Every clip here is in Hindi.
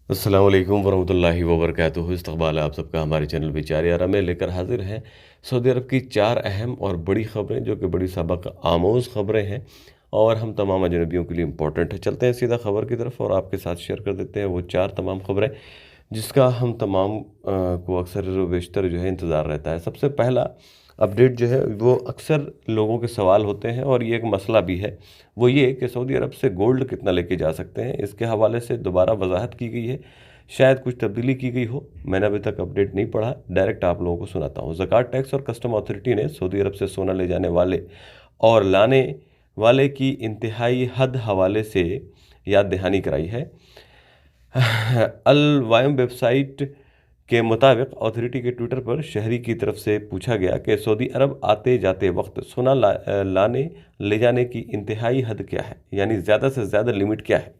अस्सलाम वालेकुम वरहमतुल्लाहि वबरकातुहू। इस्तक़बाल है आप सबका हमारे चैनल विचार यारा में लेकर हाजिर हैं सऊदी अरब की 4 अहम और बड़ी ख़बरें जो कि बड़ी सबक आमोज़ ख़बरें हैं और हम तमाम अजनबियों के लिए इम्पोर्टेंट है। चलते हैं सीधा ख़बर की तरफ और आपके साथ शेयर कर देते हैं वो 4 तमाम ख़बरें जिसका हम तमाम को अक्सर व बेशतर जो है इंतज़ार रहता है। सबसे पहला अपडेट जो है वो अक्सर लोगों के सवाल होते हैं और ये एक मसला भी है, वो ये कि सऊदी अरब से गोल्ड कितना लेके जा सकते हैं। इसके हवाले से दोबारा वजाहत की गई है, शायद कुछ तब्दीली की गई हो, मैंने अभी तक अपडेट नहीं पढ़ा, डायरेक्ट आप लोगों को सुनाता हूँ। ज़कात टैक्स और कस्टम अथॉरिटी ने सऊदी अरब से सोना ले जाने वाले और लाने वाले की इंतहाई हद हवाले से याद दहानी कराई है। अल वायम वेबसाइट के मुताबिक अथॉरिटी के ट्विटर पर शहरी की तरफ से पूछा गया कि सऊदी अरब आते जाते वक्त सोना लाने ले जाने की इंतहाई हद क्या है, यानी ज़्यादा से ज़्यादा लिमिट क्या है।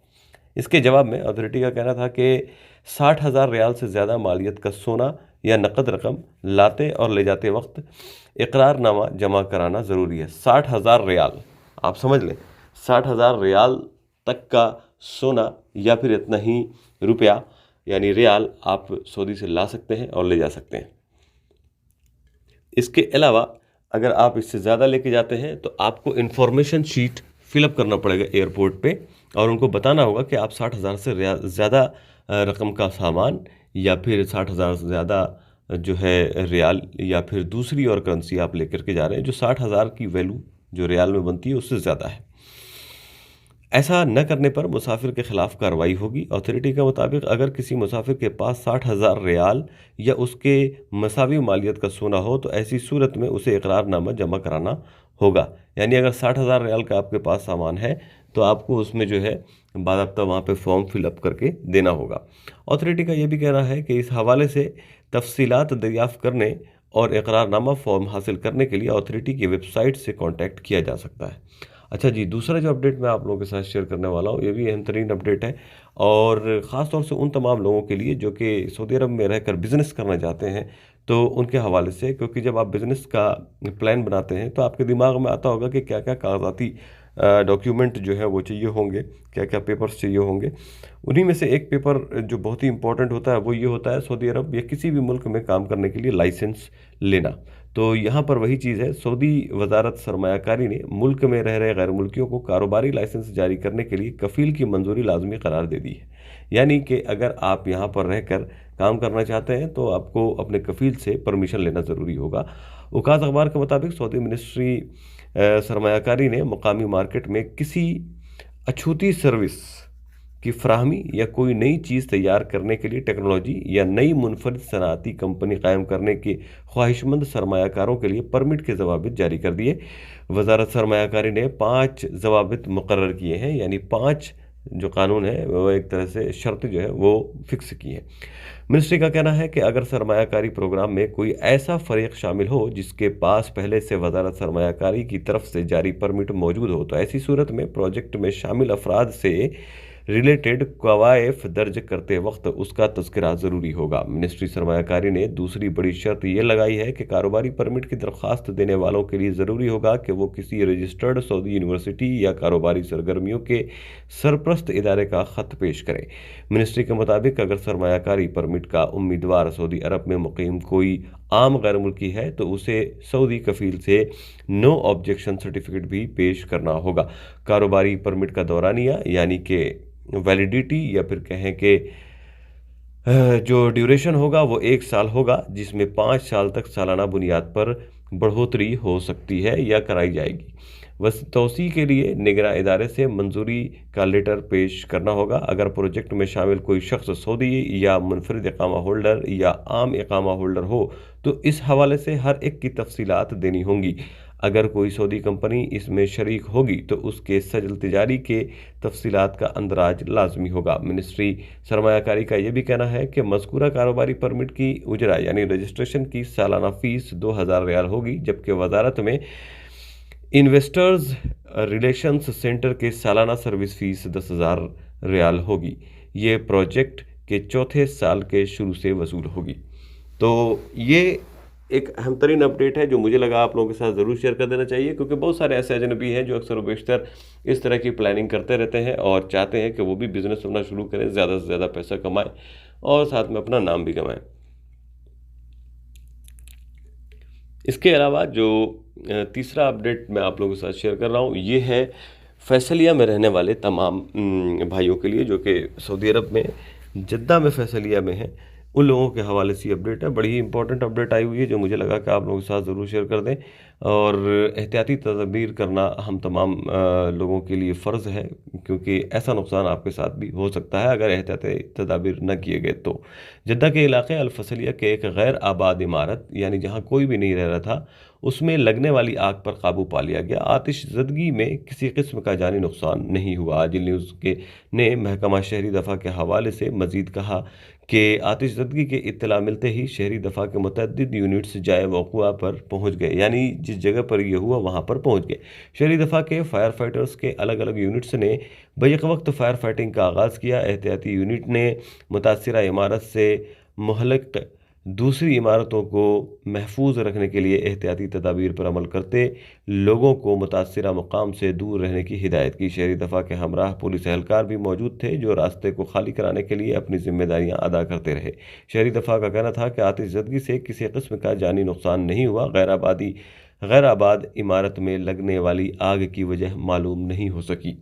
इसके जवाब में अथॉरिटी का कहना था कि 60,000 रियाल से ज़्यादा मालियत का सोना या नकद रकम लाते और ले जाते वक्त इकरारनामा जमा कराना ज़रूरी है। 60,000 रियाल, आप समझ लें, 60,000 रियाल तक का सोना या फिर इतना ही रुपया यानी रियाल आप सऊदी से ला सकते हैं और ले जा सकते हैं। इसके अलावा अगर आप इससे ज़्यादा लेके जाते हैं तो आपको इन्फॉर्मेशन शीट फिलअप करना पड़ेगा एयरपोर्ट पे और उनको बताना होगा कि आप 60,000 से ज़्यादा रकम का सामान या फिर 60,000 से ज़्यादा जो है रियाल या फिर दूसरी और करेंसी आप लेकर के जा रहे हैं जो 60,000 की वैल्यू जो रियाल में बनती है उससे ज़्यादा है। ऐसा न करने पर मुसाफिर के खिलाफ कार्रवाई होगी। अथॉरिटी के मुताबिक अगर किसी मुसाफिर के पास 60,000 रियाल या उसके मसावी मालियत का सोना हो तो ऐसी सूरत में उसे इकरारनामा जमा कराना होगा। यानी अगर 60,000 रियाल का आपके पास सामान है तो आपको उसमें जो है बाकायदा वहाँ पे फॉर्म फिलअप करके देना होगा। अथॉरिटी का यह भी कहना है कि इस हवाले से तफसीलात दरियाफ्त करने और इकरारनामा फॉर्म हासिल करने के लिए अथॉरिटी की वेबसाइट से कॉन्टैक्ट किया जा सकता है। अच्छा जी, दूसरा जो अपडेट मैं आप लोगों के साथ शेयर करने वाला हूँ, ये भी अहम तरीन अपडेट है और ख़ास तौर से उन तमाम लोगों के लिए जो कि सऊदी अरब में रहकर बिज़नेस करना चाहते हैं, तो उनके हवाले से, क्योंकि जब आप बिज़नेस का प्लान बनाते हैं तो आपके दिमाग में आता होगा कि क्या क्या कागजाती डॉक्यूमेंट जो है वो चाहिए होंगे, क्या क्या पेपर्स चाहिए होंगे। उन्हीं में से एक पेपर जो बहुत ही इंपॉर्टेंट होता है वो ये होता है सऊदी अरब या किसी भी मुल्क में काम करने के लिए लाइसेंस लेना। तो यहाँ पर वही चीज़ है, सऊदी वजारत सरमायाकारी ने मुल्क में रह रहे गैर मुल्कियों को कारोबारी लाइसेंस जारी करने के लिए कफ़ील की मंजूरी लाजमी करार दे दी है। यानी कि अगर आप यहाँ पर रहकर काम करना चाहते हैं तो आपको अपने कफ़ील से परमिशन लेना ज़रूरी होगा। उकात अखबार के मुताबिक सऊदी मिनिस्ट्री सरमायाकारी ने मकामी मार्केट में किसी अछूती सर्विस की फ्राहमी या कोई नई चीज़ तैयार करने के लिए टेक्नोलॉजी या नई मुनफरिद सनअती कंपनी कायम करने के ख्वाहिशमंद सरमायाकारों के लिए परमिट के जवाबित जारी कर दिए। वजारत सरमायाकारी ने 5 जवाबित मुकर्रर किए हैं, यानी 5 जो कानून है वो एक तरह से शर्त जो है वो फिक्स की है। मिनिस्ट्री का कहना है कि अगर सरमायाकारी प्रोग्राम में कोई ऐसा फरीक शामिल हो जिसके पास पहले से वजारत सरमायाकारी की तरफ से जारी परमिट मौजूद हो तो ऐसी सूरत में प्रोजेक्ट में शामिल अफराद से रिलेटेड कवायफ दर्ज करते वक्त उसका तज़किरा ज़रूरी होगा। मिनिस्ट्री सरमायाकारी ने दूसरी बड़ी शर्त यह लगाई है कि कारोबारी परमिट की दरख्वास्त देने वालों के लिए ज़रूरी होगा कि वो किसी रजिस्टर्ड सऊदी यूनिवर्सिटी या कारोबारी सरगर्मियों के सरप्रस्त इदारे का ख़त पेश करें। मिनिस्ट्री के मुताबिक अगर सरमायाकारी परमिट का उम्मीदवार सऊदी अरब में मुकीम कोई आम गैर मुल्की है तो उसे सऊदी कफ़ील से नो ऑब्जेक्शन सर्टिफिकेट भी पेश करना होगा। कारोबारी परमिट का दौरानिया यानी कि वैलिडिटी या फिर कहें कि जो ड्यूरेशन होगा वो 1 साल होगा, जिसमें 5 साल तक सालाना बुनियाद पर बढ़ोतरी हो सकती है या कराई जाएगी। बस तोसी के लिए निगरां इदारे से मंजूरी का लेटर पेश करना होगा। अगर प्रोजेक्ट में शामिल कोई शख्स सऊदी या मुनफरिद इकामा होल्डर या आम इकामा होल्डर हो तो इस हवाले से हर एक की तफसीलात देनी होंगी। अगर कोई सऊदी कंपनी इसमें शरीक होगी तो उसके सजल तिजारी के तफसीलात का अंदराज लाजमी होगा। मिनिस्ट्री सरमायाकारी का यह भी कहना है कि मज़कूरा कारोबारी परमिट की उजरा यानी रजिस्ट्रेशन की सालाना फ़ीस 2,000 रियाल होगी, जबकि वजारत में इन्वेस्टर्स रिलेशंस सेंटर के सालाना सर्विस फ़ीस 10,000 रियाल होगी। ये प्रोजेक्ट के चौथे साल के शुरू से वसूल होगी। तो ये एक अहम तरीन अपडेट है जो मुझे लगा आप लोगों के साथ ज़रूर शेयर कर देना चाहिए, क्योंकि बहुत सारे ऐसे अजनबी हैं जो अक्सर व बेशतर इस तरह की प्लानिंग करते रहते हैं और चाहते हैं कि वो भी बिज़नेस अपना शुरू करें, ज़्यादा से ज़्यादा पैसा कमाएं और साथ में अपना नाम भी कमाएं। इसके अलावा जो तीसरा अपडेट मैं आप लोगों के साथ शेयर कर रहा हूँ, ये है फैसलिया में रहने वाले तमाम भाइयों के लिए जो कि सऊदी अरब में जद्दा में फैसलिया में हैं। उन लोगों के हवाले से अपडेट है, बड़ी ही इंपॉर्टेंट अपडेट आई हुई है जो मुझे लगा कि आप लोगों के साथ ज़रूर शेयर कर दें। और एहतियाती तदबीर करना हम तमाम लोगों के लिए फ़र्ज़ है, क्योंकि ऐसा नुकसान आपके साथ भी हो सकता है अगर एहतियाती तदाबीर न किए गए तो। जद्दा के इलाके अल-फसलिया के एक गैर आबाद इमारत, यानी जहाँ कोई भी नहीं रह रहा था, उसमें लगने वाली आग पर काबू पा लिया गया। आतिशज़दगी में किसी किस्म का जानी नुकसान नहीं हुआ। आजिल न्यूज़ के ने महकमा शहरी दफ़ा के हवाले से मज़ीद कहा कि आतिशज़दगी की इत्तला मिलते ही शहरी दफ़ा के मुतअद्दिद यूनिट्स जाए वक़ुआ पर पहुँच गए, यानी जिस जगह पर यह हुआ वहाँ पर पहुँच गए। शहरी दफ़ा के फायर फाइटर्स के अलग अलग यूनिट्स ने बैक वक्त फायर फाइटिंग का आगाज़ किया। एहतियाती यूनिट ने मुतासिरा इमारत से मुहल्लिक दूसरी इमारतों को महफूज रखने के लिए एहतियाती तदाबीर पर अमल करते लोगों को मुतासिरा मकाम से दूर रहने की हिदायत की। शहरी दफ़ा के हमरा पुलिस एहलकार भी मौजूद थे जो रास्ते को खाली कराने के लिए अपनी जिम्मेदारियां अदा करते रहे। शहरी दफ़ा का कहना था कि आतिशज़दगी से किसी किस्म का जानी नुकसान नहीं हुआ। गैर आबाद इमारत में लगने वाली आग की वजह मालूम नहीं हो सकी।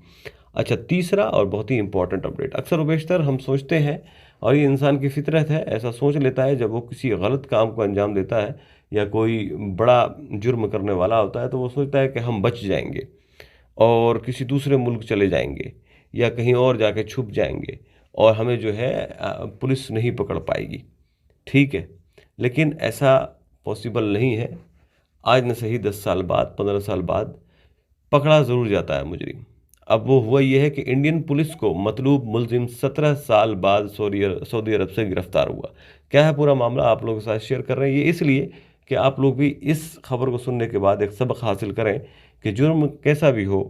अच्छा, तीसरा और बहुत ही इंपॉर्टेंट अपडेट, अक्सर व बेशतर हम सोचते हैं और ये इंसान की फितरत है, ऐसा सोच लेता है जब वो किसी गलत काम को अंजाम देता है या कोई बड़ा जुर्म करने वाला होता है तो वो सोचता है कि हम बच जाएंगे और किसी दूसरे मुल्क चले जाएंगे या कहीं और जाके छुप जाएंगे और हमें जो है पुलिस नहीं पकड़ पाएगी। ठीक है, लेकिन ऐसा पॉसिबल नहीं है। आज न सही 10 साल बाद, 15 साल बाद पकड़ा ज़रूर जाता है मुजरिम। अब वो हुआ ये है कि इंडियन पुलिस को मतलूब मुलजिम 17 साल बाद सऊदी अरब से गिरफ्तार हुआ। क्या है पूरा मामला, आप लोगों के साथ शेयर कर रहे हैं ये इसलिए कि आप लोग भी इस खबर को सुनने के बाद एक सबक हासिल करें कि जुर्म कैसा भी हो,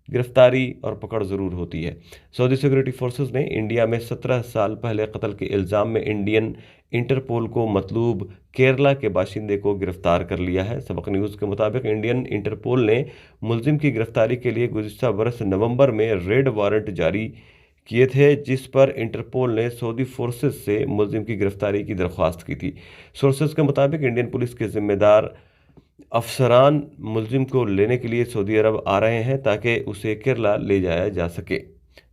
गिरफ्तारी और पकड़ ज़रूर होती है। सऊदी सिक्योरिटी फोर्सेस ने इंडिया में 17 साल पहले कत्ल के इल्ज़ाम में इंडियन इंटरपोल को मतलूब केरला के बाशिंदे को गिरफ्तार कर लिया है। सबक न्यूज़ के मुताबिक इंडियन इंटरपोल ने मुलजिम की गिरफ्तारी के लिए गुज़िश्ता बरस नवंबर में रेड वारंट जारी किए थे, जिस पर इंटरपोल ने सऊदी फोर्सेस से मुलजिम की गिरफ्तारी की दरख्वास्त की थी। सोर्सेज के मुताबिक इंडियन पुलिस के ज़िम्मेदार अफसरान मुलजिम को लेने के लिए सऊदी अरब आ रहे हैं ताकि उसे केरला ले जाया जा सके।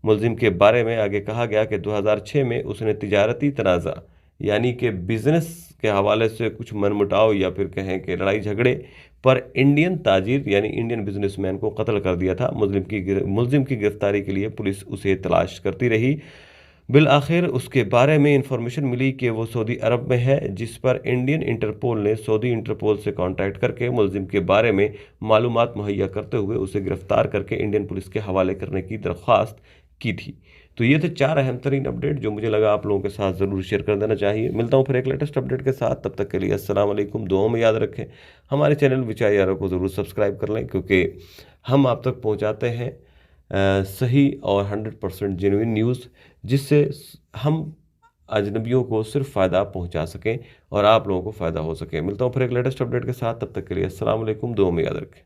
मुलजिम के बारे में आगे कहा गया कि 2006 में उसने तिजारती तनाज़ा यानी कि बिजनेस के हवाले से कुछ मनमुटाव या फिर कहें कि लड़ाई झगड़े पर इंडियन ताजिर यानी इंडियन बिजनेसमैन को कत्ल कर दिया था। मुलजिम की गिरफ्तारी के लिए पुलिस उसे तलाश करती रही। बिल आखिर उसके बारे में इंफॉर्मेशन मिली कि वो सऊदी अरब में है, जिस पर इंडियन इंटरपोल ने सऊदी इंटरपोल से कांटेक्ट करके मुलजिम के बारे में मालूमात मुहैया करते हुए उसे गिरफ्तार करके इंडियन पुलिस के हवाले करने की दरख्वास्त की थी। तो ये थे 4 अहम तरीन अपडेट जो मुझे लगा आप लोगों के साथ ज़रूर शेयर कर देना चाहिए। मिलता हूँ फिर एक लेटेस्ट अपडेट के साथ, तब तक के लिए अस्सलाम वालेकुम। दुआओं में याद रखें, हमारे चैनल विचार यारों को ज़रूर सब्सक्राइब कर लें, क्योंकि हम आप तक पहुँचाते हैं सही और 100% जेन्युइन न्यूज़, जिससे हम अजनबियों को सिर्फ फ़ायदा पहुंचा सकें और आप लोगों को फ़ायदा हो सके। मिलता हूं फिर एक लेटेस्ट अपडेट के साथ, तब तक के लिए अस्सलाम वालेकुम। दुआ में याद रखें।